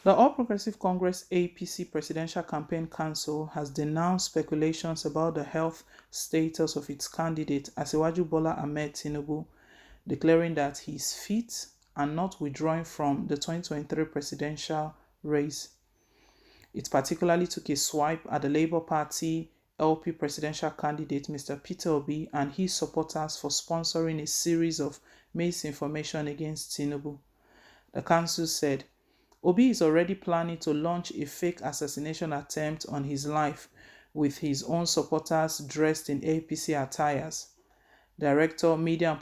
The All Progressive Congress APC Presidential Campaign Council has denounced speculations about the health status of its candidate, Asiwaju Bola Ahmed Tinubu, declaring that he is fit and not withdrawing from the 2023 presidential race. It particularly took a swipe at the Labour Party LP presidential candidate Mr. Peter Obi and his supporters for sponsoring a series of misinformation against Tinubu. The council said, Obi is already planning to launch a fake assassination attempt on his life with his own supporters dressed in APC attires. Director, Media and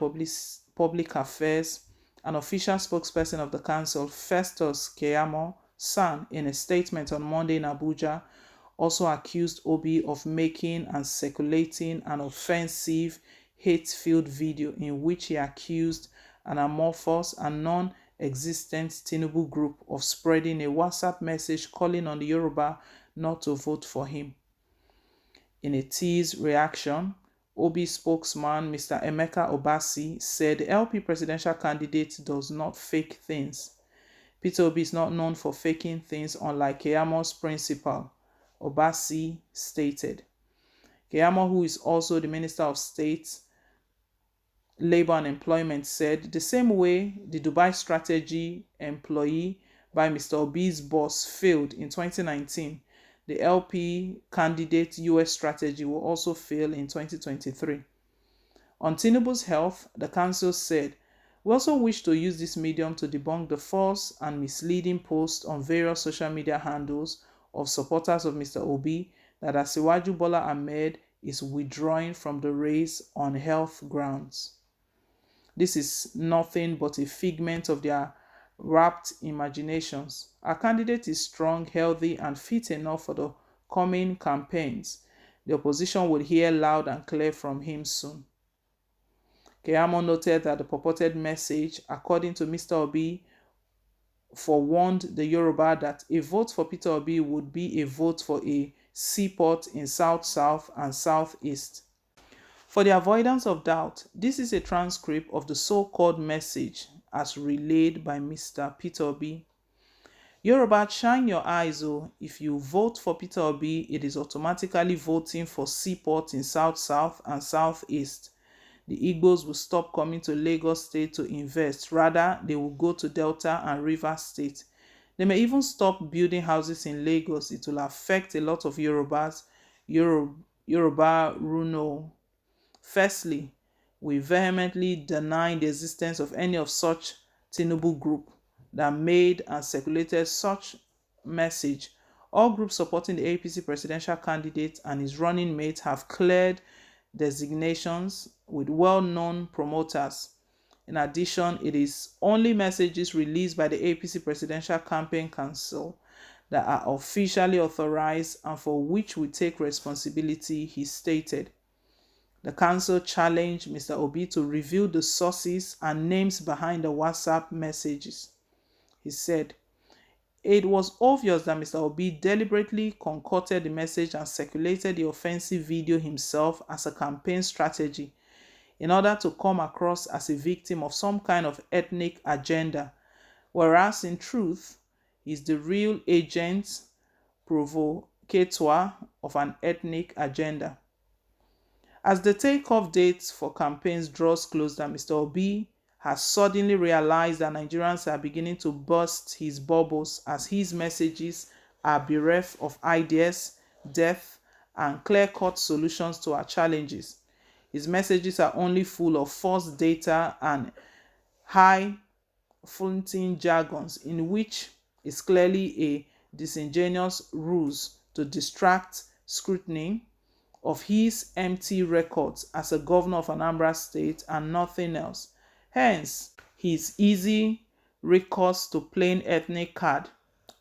Public Affairs, an official spokesperson of the council, Festus Keyamo San, in a statement on Monday in Abuja, also accused Obi of making and circulating an offensive, hate-filled video in which he accused an amorphous and non-existent Tinubu group of spreading a WhatsApp message calling on the Yoruba not to vote for him. In a teased reaction, Obi spokesman Mr. Emeka Obasi said the LP presidential candidate does not fake things. Peter Obi is not known for faking things, unlike Keyamo's principal, Obasi stated. Keyamo, who is also the Minister of State, Labor and Employment, said the same way the Dubai strategy employee by Mr. Obi's boss failed in 2019, the LP candidate US strategy will also fail in 2023. On Tinubu's health, the council said, we also wish to use this medium to debunk the false and misleading posts on various social media handles of supporters of Mr. Obi that Asiwaju Bola Ahmed is withdrawing from the race on health grounds. This is nothing but a figment of their rapt imaginations. Our candidate is strong, healthy, and fit enough for the coming campaigns. The opposition will hear loud and clear from him soon. Keyamo noted that the purported message, according to Mr. Obi, forewarned the Yoruba that a vote for Peter Obi would be a vote for a seaport in South-South and South-East. For the avoidance of doubt, this is a transcript of the so-called message as relayed by Mr. Peter Obi. Yoruba, shine your eyes, oh. If you vote for Peter Obi, it is automatically voting for seaport in South-South and South-East. The Igbos will stop coming to Lagos State to invest. Rather, they will go to Delta and Rivers State. They may even stop building houses in Lagos. It will affect a lot of Yorubas. Yoruba Runo. Firstly, we vehemently deny the existence of any of such Tinubu group that made and circulated such message. All groups supporting the APC presidential candidate and his running mate have cleared designations with well-known promoters. In addition, it is only messages released by the APC Presidential Campaign Council that are officially authorized and for which we take responsibility, he stated. The council challenged Mr. Obi to reveal the sources and names behind the WhatsApp messages. He said, it was obvious that Mr. Obi deliberately concocted the message and circulated the offensive video himself as a campaign strategy in order to come across as a victim of some kind of ethnic agenda, whereas in truth, he is the real agent provocateur of an ethnic agenda. As the takeoff date for campaigns draws closer, Mr. Obi has suddenly realized that Nigerians are beginning to burst his bubbles as his messages are bereft of ideas, depth, and clear-cut solutions to our challenges. His messages are only full of false data and high-fluting jargons in which is clearly a disingenuous ruse to distract scrutiny of his empty records as a governor of Anambra State and nothing else. Hence, his easy recourse to playing ethnic card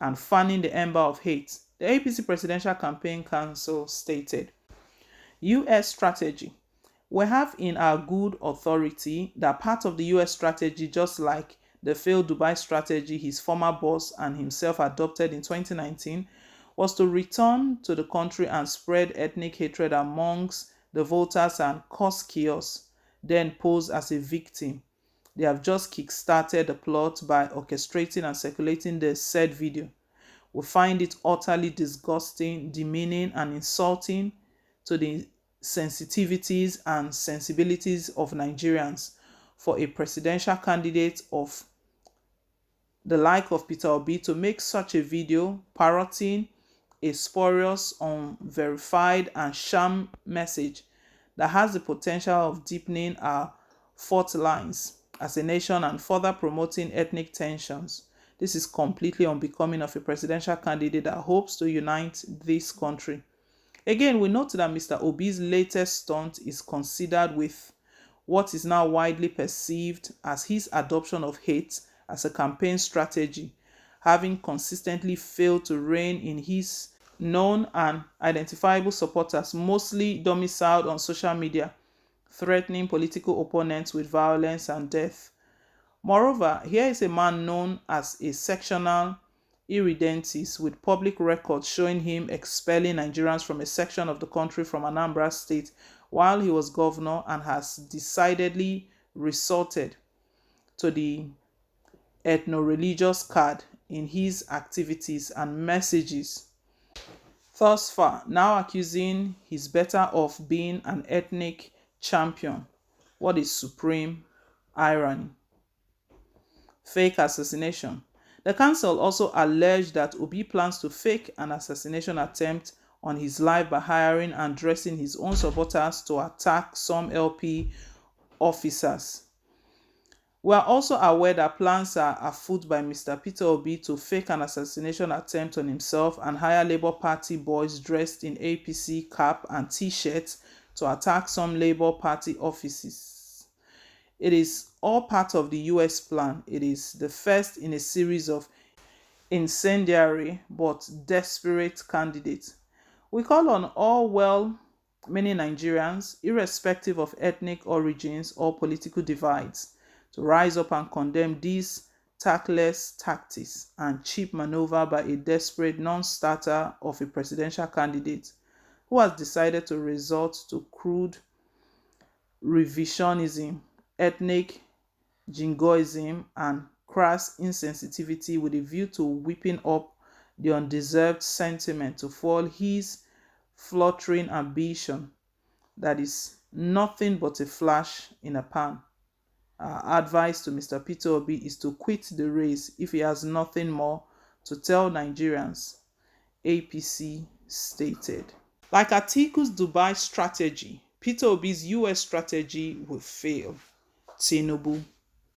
and fanning the ember of hate. The APC Presidential Campaign Council stated, U.S. strategy. We have in our good authority that part of the U.S. strategy, just like the failed Dubai strategy his former boss and himself adopted in 2019, was to return to the country and spread ethnic hatred amongst the voters and cause chaos, then pose as a victim. They have just kick-started the plot by orchestrating and circulating the said video. We find it utterly disgusting, demeaning, and insulting to the sensitivities and sensibilities of Nigerians for a presidential candidate of the like of Peter Obi to make such a video parroting a spurious, unverified, and sham message that has the potential of deepening our fault lines as a nation and further promoting ethnic tensions. This is completely unbecoming of a presidential candidate that hopes to unite this country. Again, we note that Mr. Obi's latest stunt is considered with what is now widely perceived as his adoption of hate as a campaign strategy, having consistently failed to rein in his known and identifiable supporters, mostly domiciled on social media, threatening political opponents with violence and death. Moreover, here is a man known as a sectional irredentist with public records showing him expelling Nigerians from a section of the country from Anambra State while he was governor, and has decidedly resorted to the ethno-religious card in his activities and messages. Thus far, now accusing his better of being an ethnic champion. What is supreme irony? Fake assassination. The council also alleged that Obi plans to fake an assassination attempt on his life by hiring and dressing his own supporters to attack some LP officers. We are also aware that plans are afoot by Mr. Peter Obi to fake an assassination attempt on himself and hire Labour Party boys dressed in APC cap and t-shirts to attack some Labour Party offices. It is all part of the US plan. It is the first in a series of incendiary but desperate candidates. We call on all well-meaning Nigerians, irrespective of ethnic origins or political divides, to rise up and condemn these tactless tactics and cheap maneuver by a desperate non-starter of a presidential candidate who has decided to resort to crude revisionism, ethnic jingoism, and crass insensitivity with a view to whipping up the undeserved sentiment to fuel his fluttering ambition that is nothing but a flash in a pan. Our advice to Mr. Peter Obi is to quit the race if he has nothing more to tell Nigerians, APC stated. Like Atiku's Dubai strategy, Peter Obi's US strategy will fail. Tinubu.